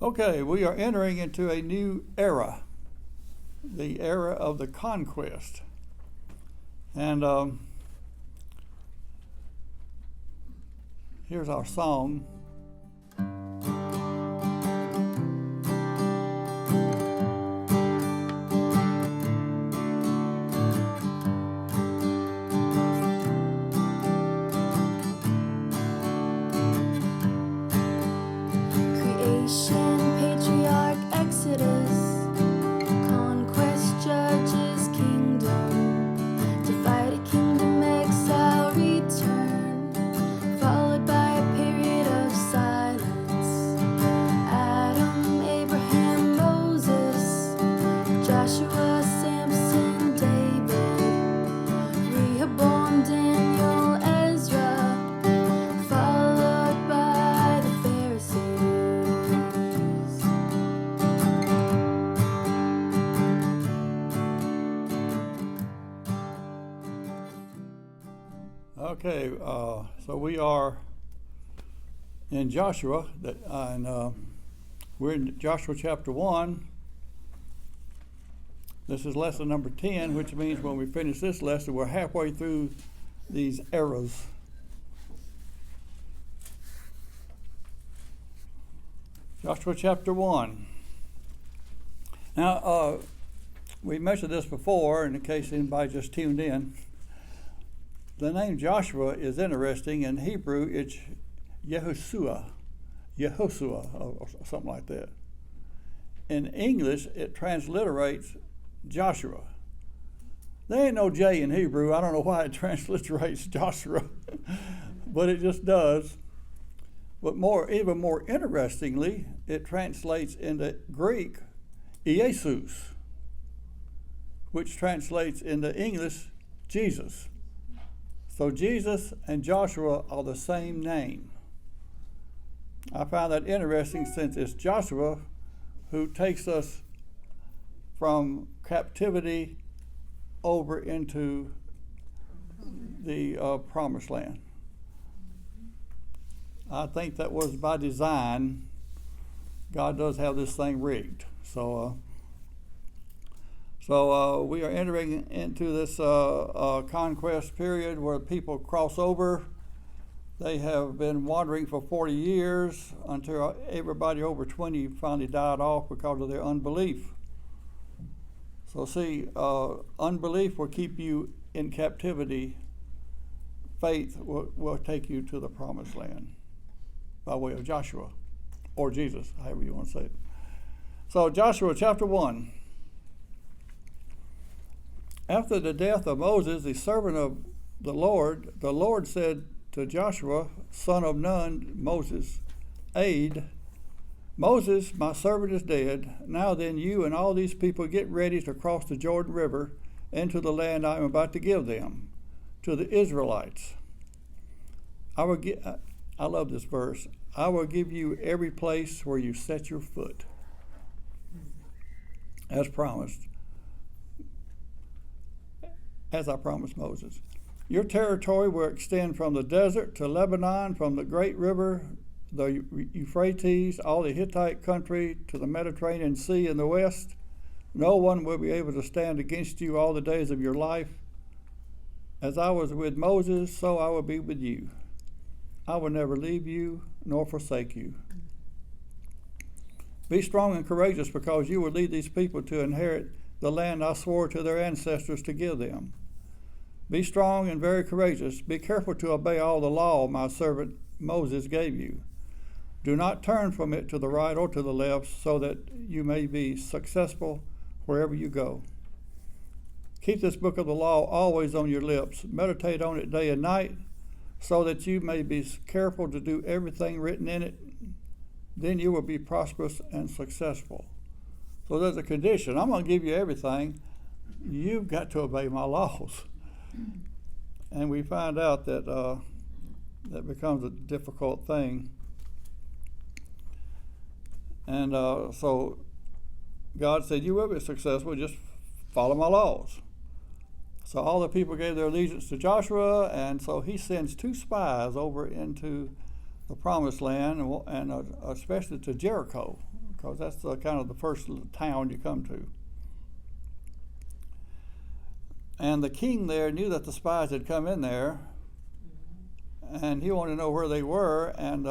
Okay, we are entering into a new era, the era of the Conquest. And here's our song. Creation, patriarch, Exodus, conquest, judges, kingdom, divided kingdom, exile, return, followed by a period of silence. Adam, Abraham, Moses, Joshua, Samson, David, Rehoboam, Daniel, Ezra, followed by the Pharisees. Okay, so we are in Joshua, and we're in Joshua chapter 1. This is lesson number 10, which means when we finish this lesson, we're halfway through these eras. Joshua chapter 1. Now, we mentioned this before, in case anybody just tuned in. The name Joshua is interesting. In Hebrew, it's Yehoshua, or something like that. In English, it transliterates Joshua. There ain't no J in Hebrew. I don't know why it transliterates Joshua, but it just does. But even more interestingly, it translates into Greek, Iesus, which translates into English, Jesus. So Jesus and Joshua are the same name. I found that interesting since it's Joshua who takes us from captivity over into the promised land. I think that was by design. God does have this thing rigged. So we are entering into this conquest period where people cross over. They have been wandering for 40 years until everybody over 20 finally died off because of their unbelief. So see, unbelief will keep you in captivity. Faith will take you to the promised land by way of Joshua or Jesus, however you want to say it. So Joshua chapter 1. After the death of Moses, the servant of the Lord said to Joshua, son of Nun, Moses' aide, Moses, my servant, is dead. Now then, you and all these people get ready to cross the Jordan River into the land I am about to give them, to the Israelites. I love this verse. I will give you every place where you set your foot, as promised. As I promised Moses. Your territory will extend from the desert to Lebanon, from the great river, the Euphrates, all the Hittite country, to the Mediterranean Sea in the west. No one will be able to stand against you all the days of your life. As I was with Moses, so I will be with you. I will never leave you nor forsake you. Be strong and courageous, because you will lead these people to inherit the land I swore to their ancestors to give them. Be strong and very courageous. Be careful to obey all the law my servant Moses gave you. Do not turn from it to the right or to the left, so that you may be successful wherever you go. Keep this book of the law always on your lips. Meditate on it day and night, so that you may be careful to do everything written in it. Then you will be prosperous and successful. So there's a condition. I'm going to give you everything. You've got to obey my laws. And we find out that that becomes a difficult thing. And so God said, you will be successful, just follow my laws. So all the people gave their allegiance to Joshua, and so he sends 2 spies over into the promised land, and especially to Jericho, because that's kind of the first town you come to. And the king there knew that the spies had come in there, and he wanted to know where they were, and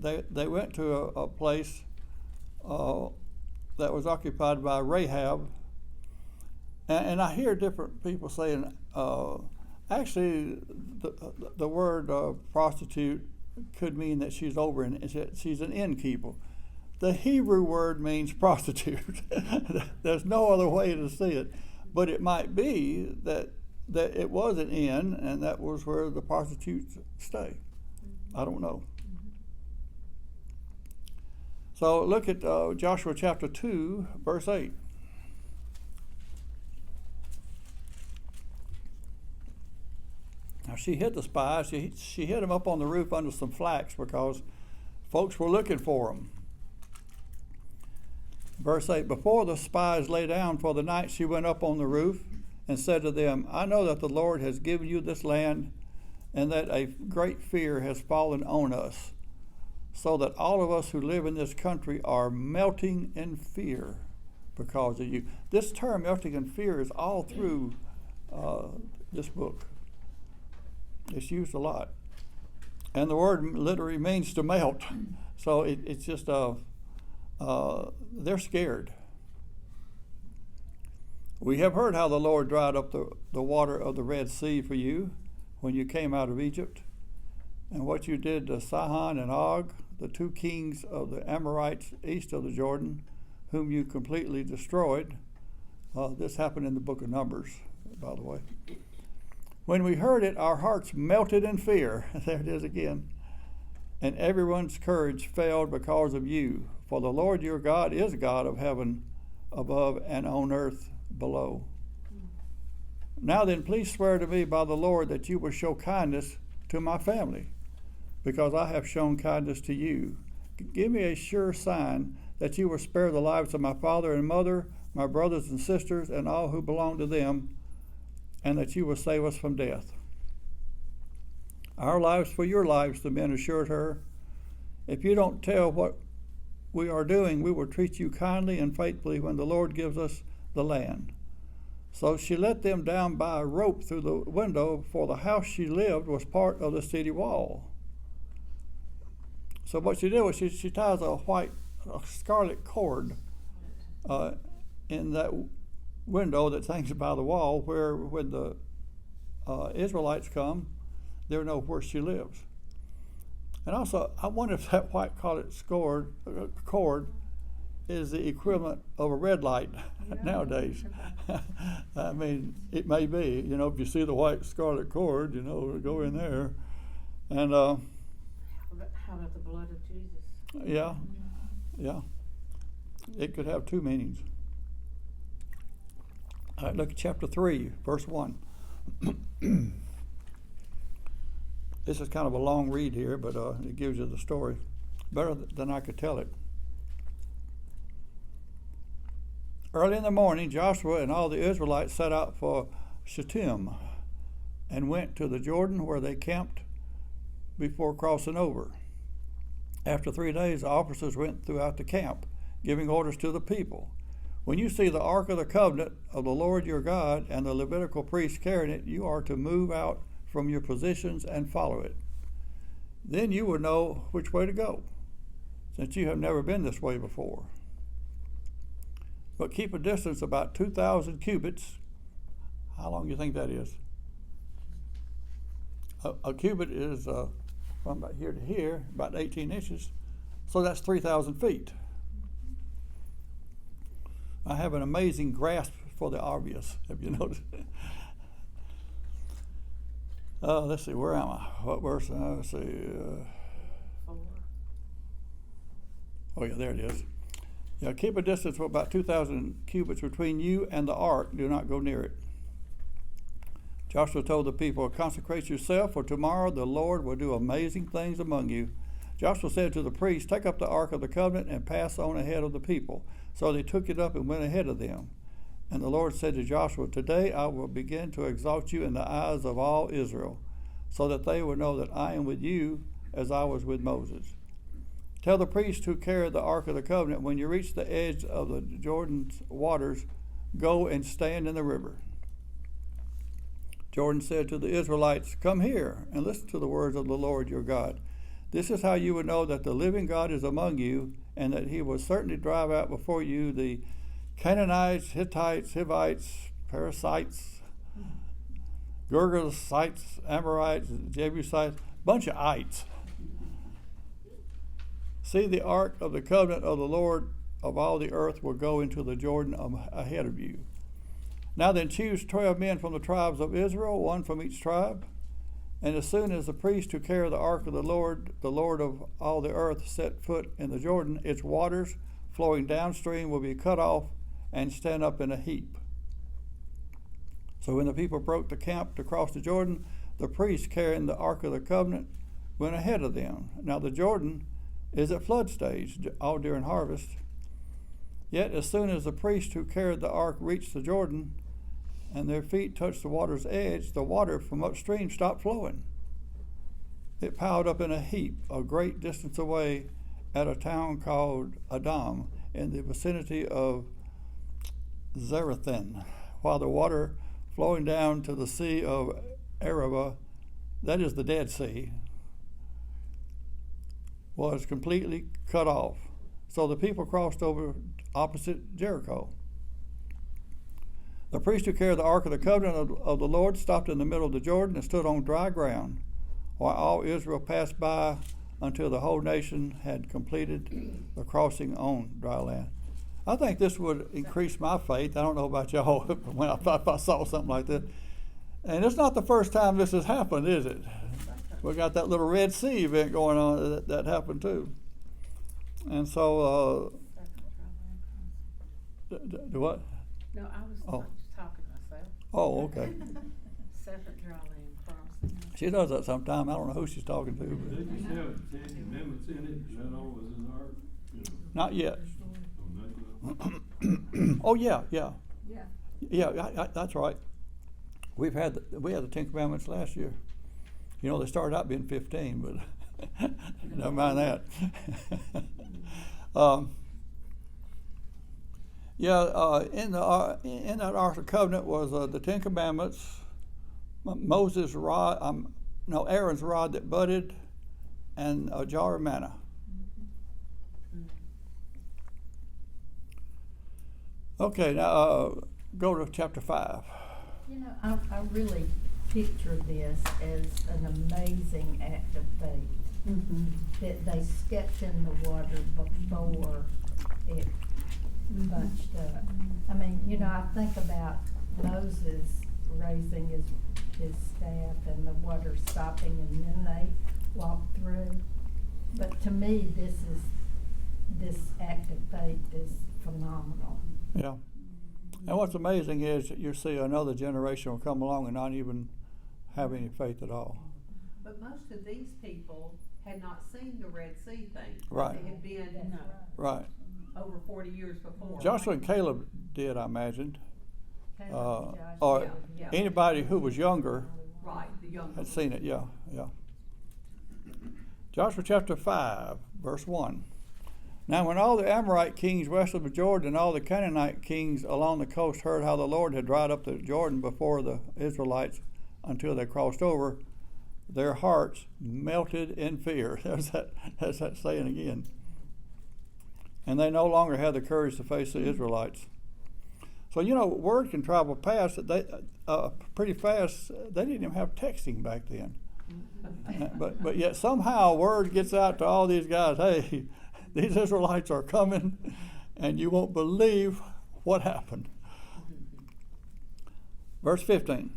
they went to a place that was occupied by Rahab. And I hear different people saying, actually, the word prostitute could mean that she's she's an innkeeper. The Hebrew word means prostitute. There's no other way to see it. But it might be that it was an inn, and that was where the prostitutes stay. I don't know. So look at Joshua chapter 2, verse 8. Now she hid the spies. She hid them up on the roof under some flax because folks were looking for them. Verse 8, before the spies lay down for the night, she went up on the roof and said to them, I know that the Lord has given you this land, and that a great fear has fallen on us, so that all of us who live in this country are melting in fear because of you. This term, melting in fear, is all through this book. It's used a lot. And the word literally means to melt. So it's just, they're scared. We have heard how the Lord dried up the water of the Red Sea for you when you came out of Egypt, and what you did to Sihon and Og, the two kings of the Amorites east of the Jordan, whom you completely destroyed. This happened in the book of Numbers, by the way. When we heard it, our hearts melted in fear. There it is again. And everyone's courage failed because of you. For the Lord your God is God of heaven above and on earth below. Now then, please swear to me by the Lord that you will show kindness to my family, because I have shown kindness to you. Give me a sure sign that you will spare the lives of my father and mother, my brothers and sisters, and all who belong to them, and that you will save us from death. Our lives for your lives, the men assured her. If you don't tell what we are doing, we will treat you kindly and faithfully when the Lord gives us the land. So she let them down by a rope through the window, for the house she lived was part of the city wall. So what she did was she ties a scarlet cord in that window that hangs by the wall, where when the Israelites come, they'll know where she lives. And also, I wonder if that white scarlet cord is the equivalent of a red light nowadays. I mean, it may be. You know, if you see the white scarlet cord, you know, go in there. And how about the blood of Jesus? Yeah. It could have two meanings. All right, look at chapter 3, verse 1. This is kind of a long read here, but it gives you the story better than I could tell it. Early in the morning, Joshua and all the Israelites set out for Shittim and went to the Jordan, where they camped before crossing over. After 3 days, the officers went throughout the camp, giving orders to the people. When you see the Ark of the Covenant of the Lord your God and the Levitical priests carrying it, you are to move out from your positions and follow it. Then you will know which way to go, since you have never been this way before. But keep a distance about 2,000 cubits. How long do you think that is? A cubit is from about here to here, about 18 inches. So that's 3,000 feet. I have an amazing grasp for the obvious. Have you noticed? Let's see, where am I? What verse? Let's see. 4. Oh, yeah, there it is. Yeah, keep a distance of about 2,000 cubits between you and the ark. Do not go near it. Joshua told the people, consecrate yourself, for tomorrow the Lord will do amazing things among you. Joshua said to the priests, take up the Ark of the Covenant and pass on ahead of the people. So they took it up and went ahead of them. And the Lord said to Joshua, today I will begin to exalt you in the eyes of all Israel, so that they will know that I am with you as I was with Moses. Tell the priest who carried the Ark of the Covenant, when you reach the edge of the Jordan's waters, go and stand in the river. Jordan said to the Israelites, come here and listen to the words of the Lord your God. This is how you would know that the living God is among you, and that he will certainly drive out before you the Canaanites, Hittites, Hivites, Perizzites, Girgashites, Amorites, Jebusites, bunch of ites. See, the ark of the covenant of the Lord of all the earth will go into the Jordan ahead of you. Now then, choose 12 men from the tribes of Israel, one from each tribe. And as soon as the priest who carry the ark of the Lord of all the earth, set foot in the Jordan, its waters flowing downstream will be cut off and stand up in a heap. So when the people broke the camp to cross the Jordan, the priest carrying the ark of the covenant went ahead of them. Now the Jordan is at flood stage, all during harvest. Yet as soon as the priest who carried the ark reached the Jordan, and their feet touched the water's edge, the water from upstream stopped flowing. It piled up in a heap a great distance away at a town called Adam in the vicinity of Zarethan, while the water flowing down to the Sea of Arabah, that is the Dead Sea, was completely cut off. So the people crossed over opposite Jericho. The priest who carried the Ark of the Covenant of the Lord stopped in the middle of the Jordan and stood on dry ground, while all Israel passed by until the whole nation had completed the crossing on dry land. I think this would increase my faith. I don't know about y'all when if I saw something like this. And it's not the first time this has happened, is it? We got that little Red Sea event going on that happened too. And so, what? No, I was just talking to myself. Oh, okay. Second dry land crossing. She does that sometime. I don't know who she's talking to. Did But you have the Ten Commandments in it? Is that all was in the ark? You know, not yet. oh, not yet. Oh, yeah. Yeah. Yeah, that's right. We had the 10 Commandments last year. You know, they started out being 15, but never mind that. In that Ark of the Covenant was the 10 Commandments, Moses' rod, Aaron's rod that budded, and a jar of manna. Okay, now go to chapter 5. You know, I really picture this as an amazing act of faith. Mm-hmm. That they stepped in the water before it bunched up. I mean, you know, I think about Moses raising his staff and the water stopping, and then they walked through. But to me, this act of faith is phenomenal. Yeah. And what's amazing is you see another generation will come along and not even have any faith at all. But most of these people had not seen the Red Sea thing. Right. They had been Right. over 40 years before. Joshua and Caleb did, I imagined. Caleb, Joshua, Or yeah. anybody who was younger Right, the young had seen it, yeah. Joshua chapter 5, verse 1. Now when all the Amorite kings west of the Jordan and all the Canaanite kings along the coast heard how the Lord had dried up the Jordan before the Israelites until they crossed over, their hearts melted in fear. That's that saying again. And they no longer had the courage to face the Israelites. So, you know, word can travel pretty fast. They didn't even have texting back then. But yet somehow word gets out to all these guys, hey, these Israelites are coming, and you won't believe what happened. Verse 15.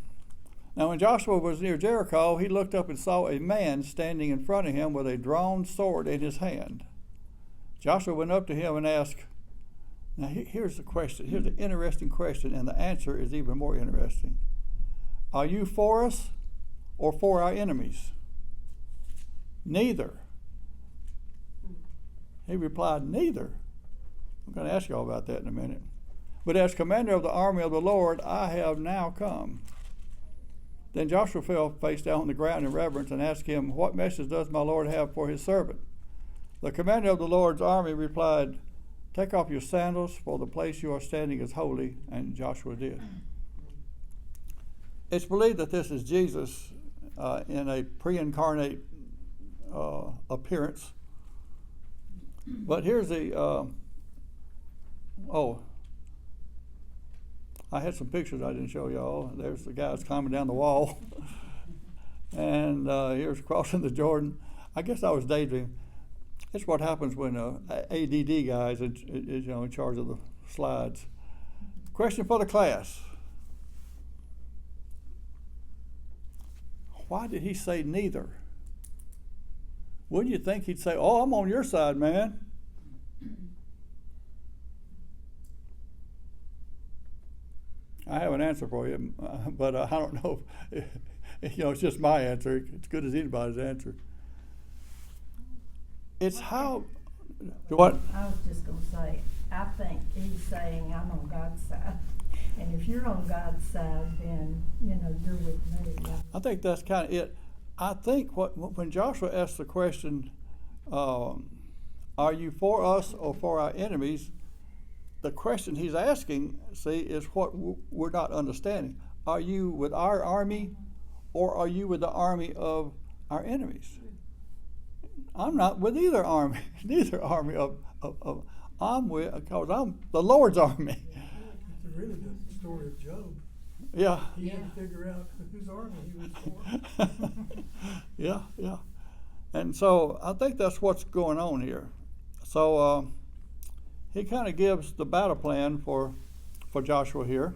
Now when Joshua was near Jericho, he looked up and saw a man standing in front of him with a drawn sword in his hand. Joshua went up to him and asked, now here's the question, here's an interesting question, and the answer is even more interesting. Are you for us or for our enemies? Neither. He replied, neither. I'm going to ask you all about that in a minute. But as commander of the army of the Lord, I have now come. Then Joshua fell face down on the ground in reverence and asked him, what message does my Lord have for his servant? The commander of the Lord's army replied, "Take off your sandals, for the place you are standing is holy," and Joshua did. It's believed that this is Jesus in a pre-incarnate appearance. But here's the, I had some pictures I didn't show y'all. There's the guys climbing down the wall. And here's crossing the Jordan. I guess I was daydreaming. It's what happens when ADD guy is in charge of the slides. Question for the class. Why did he say neither? Wouldn't you think he'd say, "Oh, I'm on your side, man"? I have an answer for you, but I don't know. It's just my answer. It's good as anybody's answer. It's how. What? I was just gonna say, I think he's saying I'm on God's side. And if you're on God's side, then, you're with me. I think that's kind of it. I think when Joshua asked the question, are you for us or for our enemies? The question he's asking, is what we're not understanding. Are you with our army or are you with the army of our enemies? I'm not with either army, I'm with, because I'm the Lord's army. It's really the story of Job. Yeah. He had to figure out whose army he was for. Yeah. And so I think that's what's going on here. So he kind of gives the battle plan for Joshua here.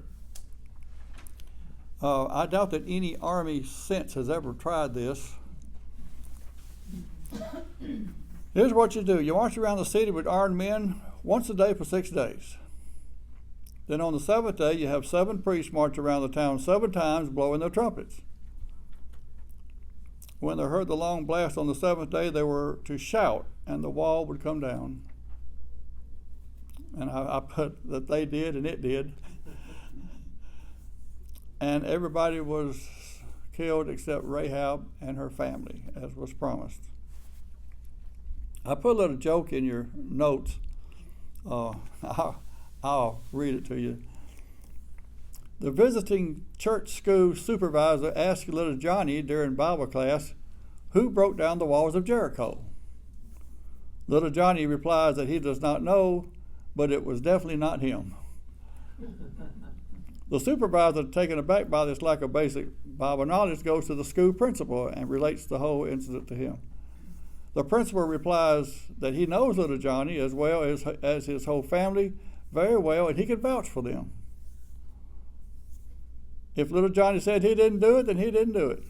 I doubt that any army since has ever tried this. Here's what you do. You march around the city with armed men once a day for 6 days. Then on the seventh day, you have 7 priests march around the town 7 times, blowing their trumpets. When they heard the long blast on the 7th day, they were to shout, and the wall would come down. And I put that they did, and it did. And everybody was killed except Rahab and her family, as was promised. I put a little joke in your notes. I'll read it to you. The visiting church school supervisor asked little Johnny during Bible class, "Who broke down the walls of Jericho?" Little Johnny replies that he does not know, but it was definitely not him. The supervisor, taken aback by this lack of basic Bible knowledge, goes to the school principal and relates the whole incident to him. The principal replies that he knows little Johnny as well as his whole family very well, and he can vouch for them. If little Johnny said he didn't do it, then he didn't do it.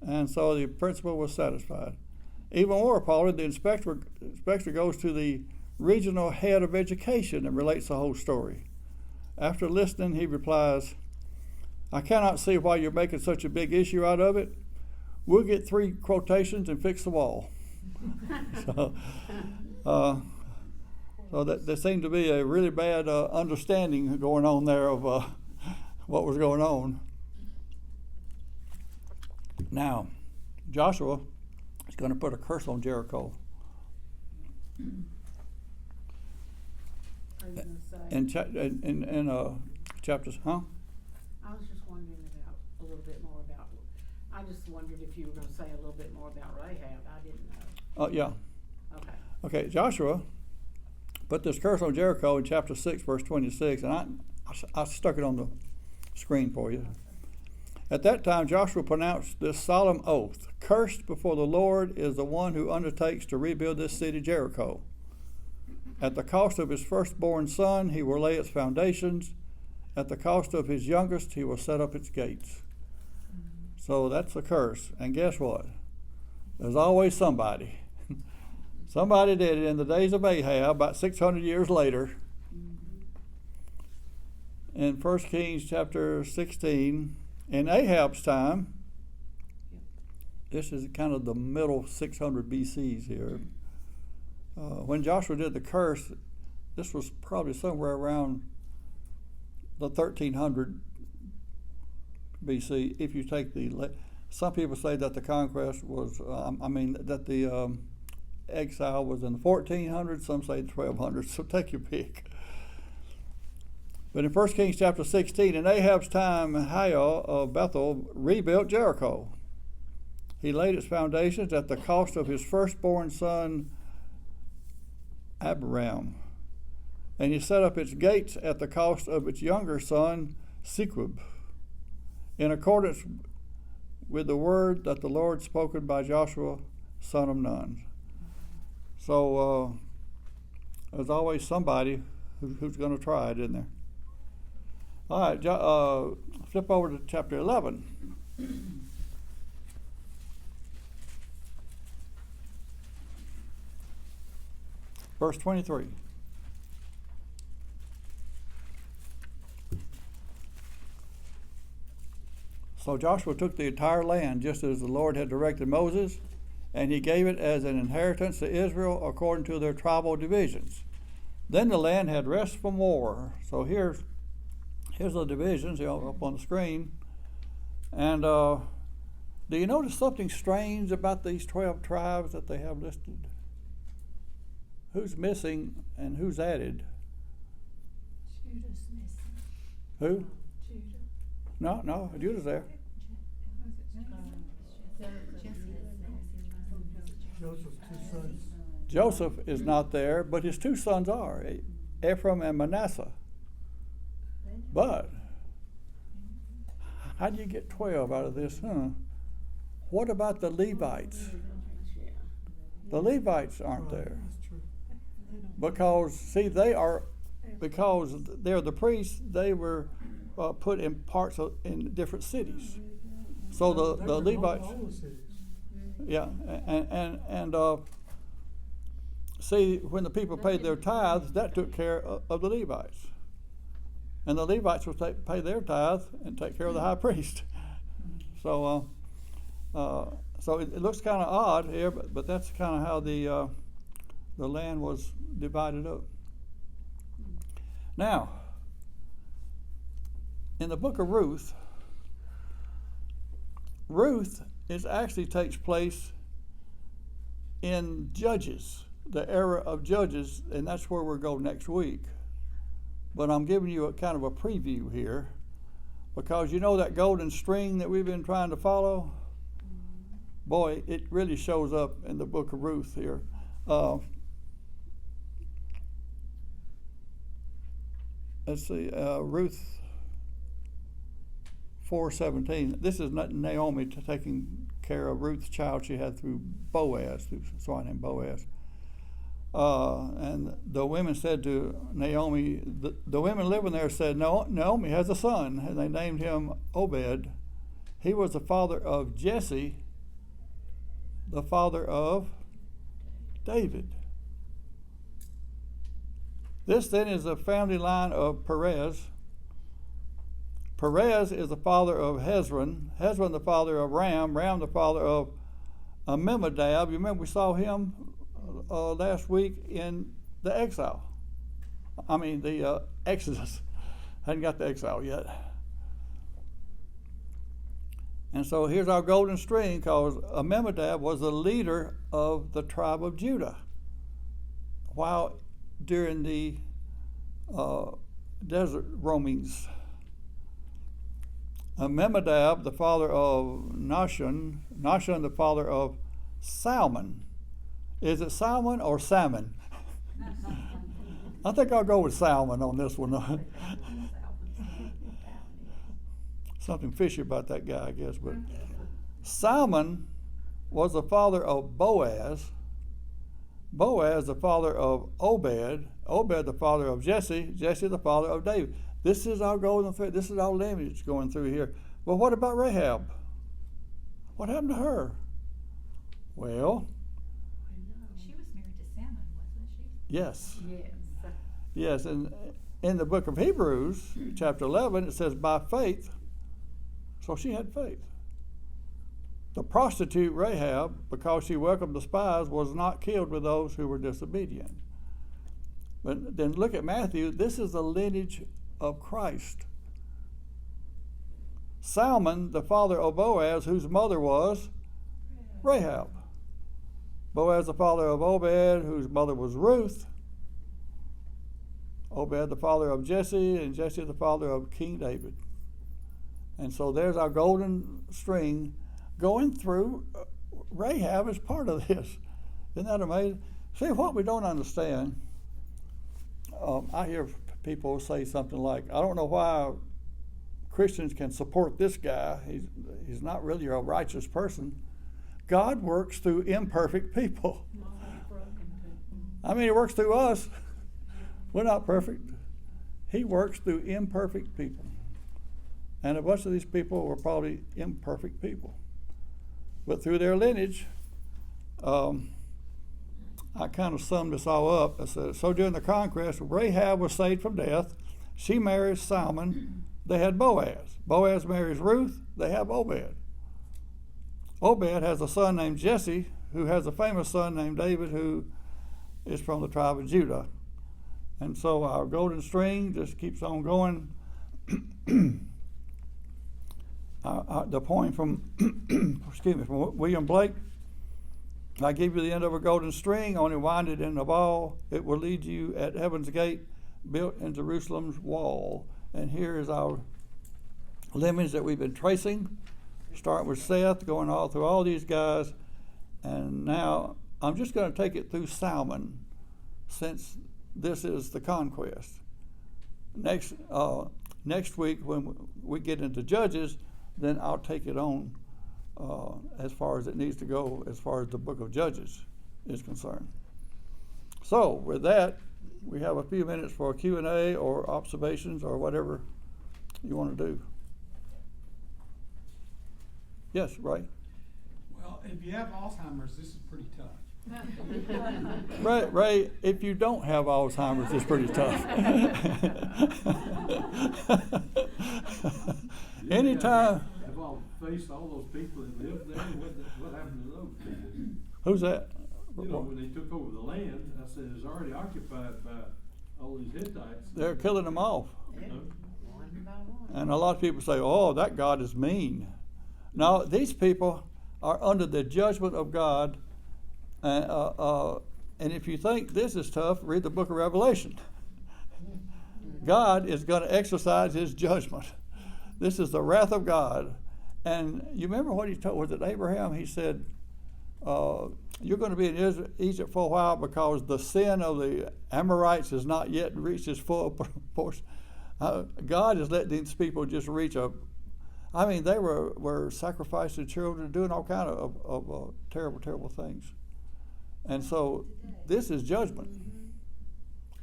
And so the principal was satisfied. Even more appalling, the inspector goes to the regional head of education and relates the whole story. After listening, he replies, "I cannot see why you're making such a big issue out of it. We'll get 3 quotations and fix the wall." So that there seemed to be a really bad understanding going on there of what was going on. Now, Joshua is going to put a curse on Jericho. Are you gonna say? In chapters, huh? I was just wondering about a little bit more about. I just wondered if you were going to say a little bit more about Rahab. I didn't know. Yeah. Okay. Okay, Joshua put this curse on Jericho in chapter 6, verse 26, and I stuck it on the screen for you. At that time, Joshua pronounced this solemn oath: "Cursed before the Lord is the one who undertakes to rebuild this city, Jericho. At the cost of his firstborn son, he will lay its foundations. At the cost of his youngest, he will set up its gates." So that's a curse. And guess what? There's always somebody. Somebody did it in the days of Ahab, about 600 years later. In 1 Kings chapter 16, in Ahab's time, this is kind of the middle 600 BCs here. When Joshua did the curse, this was probably somewhere around the 1300 BC. If you take the some people say that the conquest was, that the exile was in the 1400s, some say the 1200s, so take your pick. But in 1 Kings chapter 16, in Ahab's time, Hiel of Bethel rebuilt Jericho. He laid its foundations at the cost of his firstborn son, Abiram. And he set up its gates at the cost of its younger son, Sequib, in accordance with the word that the Lord spoken by Joshua, son of Nun. So there's always somebody who's going to try it, isn't there? All right, flip over to chapter 11. Verse 23. So Joshua took the entire land just as the Lord had directed Moses, and he gave it as an inheritance to Israel according to their tribal divisions. Then the land had rest from war. So here's the divisions up on the screen. And do you notice something strange about these 12 tribes that they have listed? Who's missing and who's added? Judah's missing. Who? Judah. No, Judah's there. Joseph's two sons. Joseph is not there, but his two sons are, Ephraim and Manasseh. But how do you get 12 out of this, huh? What about the Levites? The Levites aren't there. That's true. Because they're the priests, they were put in parts in different cities. So the They were in Levites, all the cities. yeah, and see, when the people paid their tithes, that took care of the Levites. And the Levites would pay their tithe and take care of the high priest. So it looks kind of odd here, but that's kind of how the land was divided up. Now, in the book of Ruth actually takes place in Judges, the era of Judges, and that's where we'll go next week. But I'm giving you a kind of a preview here, because you know that golden string that we've been trying to follow? Boy, it really shows up in the book of Ruth here. Let's see, Ruth 4:17. This is not Naomi taking care of Ruth's child she had through Boaz, through someone named Boaz. And the women said to Naomi, the women living there said, no, Naomi has a son, and they named him Obed. He was the father of Jesse, the father of David. This then is the family line of Perez. Perez is the father of Hezron, Hezron the father of Ram, Ram the father of Amminadab. You remember we saw him last week in the exile. The Exodus. Hadn't got the exile yet. And so here's our golden string, because Amminadab was the leader of the tribe of Judah while during the desert roamings. Amminadab, the father of Nahshon, Nahshon, the father of Salmon. Is it Salmon or Salmon? I think I'll go with Salmon on this one. Something fishy about that guy, I guess. But Salmon was the father of Boaz. Boaz, the father of Obed. Obed, the father of Jesse. Jesse, the father of David. This is our golden thread. This is our lineage going through here. Well, what about Rahab? What happened to her? Well, she was married to Salmon, wasn't she? yes. Yes. Yes, and in the book of Hebrews, chapter 11, it says, by faith. So she had faith. The prostitute Rahab, because she welcomed the spies, was not killed with those who were disobedient. But then look at Matthew. This is the lineage of Christ. Salmon, the father of Boaz, whose mother was Rahab. Boaz, the father of Obed, whose mother was Ruth. Obed, the father of Jesse, and Jesse, the father of King David. And so there's our golden string going through. Rahab is part of this. Isn't that amazing? See, what we don't understand, I hear people say something like, I don't know why Christians can support this guy. He's not really a righteous person. God works through imperfect people. I mean, he works through us. We're not perfect. He works through imperfect people. And a bunch of these people were probably imperfect people. But through their lineage, I kind of summed this all up. I said, so during the conquest, Rahab was saved from death. She marries Salmon. They had Boaz. Boaz marries Ruth. They have Obed. Obed has a son named Jesse, who has a famous son named David, who is from the tribe of Judah. And so our golden string just keeps on going. The poem from, from William Blake, I give you the end of a golden string, only wind it in a ball. It will lead you at heaven's gate, built in Jerusalem's wall. And here is our lineage that we've been tracing, starting with Seth, going all through all these guys. And now I'm just going to take it through Salmon, since this is the conquest. Next week, when we get into Judges, then I'll take it on as far as it needs to go, as far as the book of Judges is concerned. So with that, we have a few minutes for Q&A or observations or whatever you want to do. Yes, Ray? Well, if you have Alzheimer's, this is pretty tough. Ray, if you don't have Alzheimer's, it's pretty tough. Anytime. Have all faced all those people that lived there, what happened to those people? Who's that? You know, when they took over the land, I said it's already occupied by all these Hittites. They're killing them off. Yeah. You know? One by one. And a lot of people say, oh, that God is mean. No, these people are under the judgment of God. And if you think this is tough, read the book of Revelation. God is going to exercise his judgment. This is the wrath of God. And you remember what he told, was it Abraham? He said, you're going to be in Egypt for a while because the sin of the Amorites has not yet reached its full proportion. God is letting these people just reach I mean, they were sacrificing children, doing all kind of terrible, terrible things. And so this is judgment.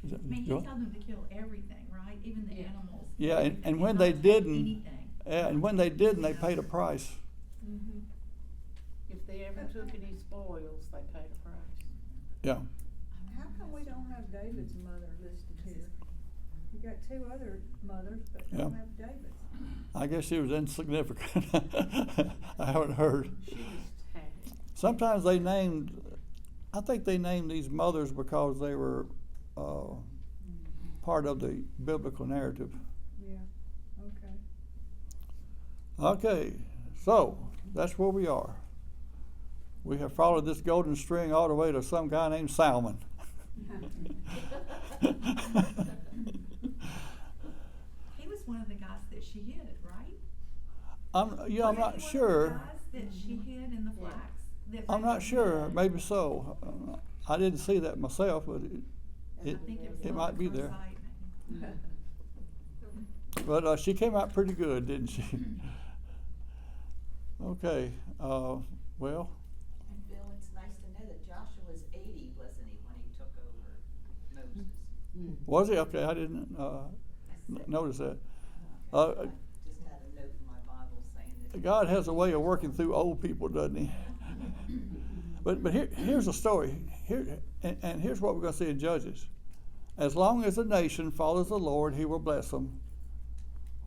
I mean, he told them to kill everything, right? Even the animals. Yeah, everything, and when not they touch didn't, anything. and when they didn't, they paid a price. Mm-hmm. If they ever took any spoils, they paid a price. Yeah. How come we don't have David's mother listed here? You got two other mothers, but don't Yeah. have David's. I guess she was insignificant. I haven't heard. She was tagged. Sometimes I think they named these mothers because they were part of the biblical narrative. Yeah, okay. Okay, so that's where we are. We have followed this golden string all the way to some guy named Salmon. He was one of the guys that she hid, right? I'm Wasn't not he one of the sure. guys that she hid in the flax? That I'm not Rahab sure. hid? Maybe so. I didn't see that myself, but I think it was it love might at be first there. sight, maybe. But she came out pretty good, didn't she? Okay. Well, And Bill, it's nice to know that Joshua's 80, wasn't he, when he took over Moses? was he? Okay, I didn't notice that. I just had a note in my Bible saying that. God has a way of working through old people, doesn't he? But here's the story. And here's what we're going to see in Judges. As long as a nation follows the Lord, he will bless them.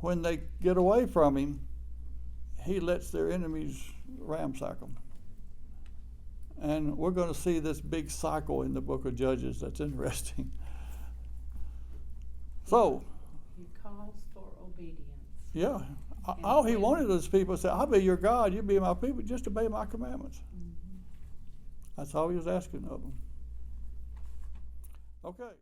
When they get away from him, he lets their enemies ransack them. And we're going to see this big cycle in the book of Judges that's interesting. So, He calls for obedience. yeah, All he wanted was people to say, I'll be your God, you be my people, just obey my commandments. Mhm. That's all he was asking of them. Okay.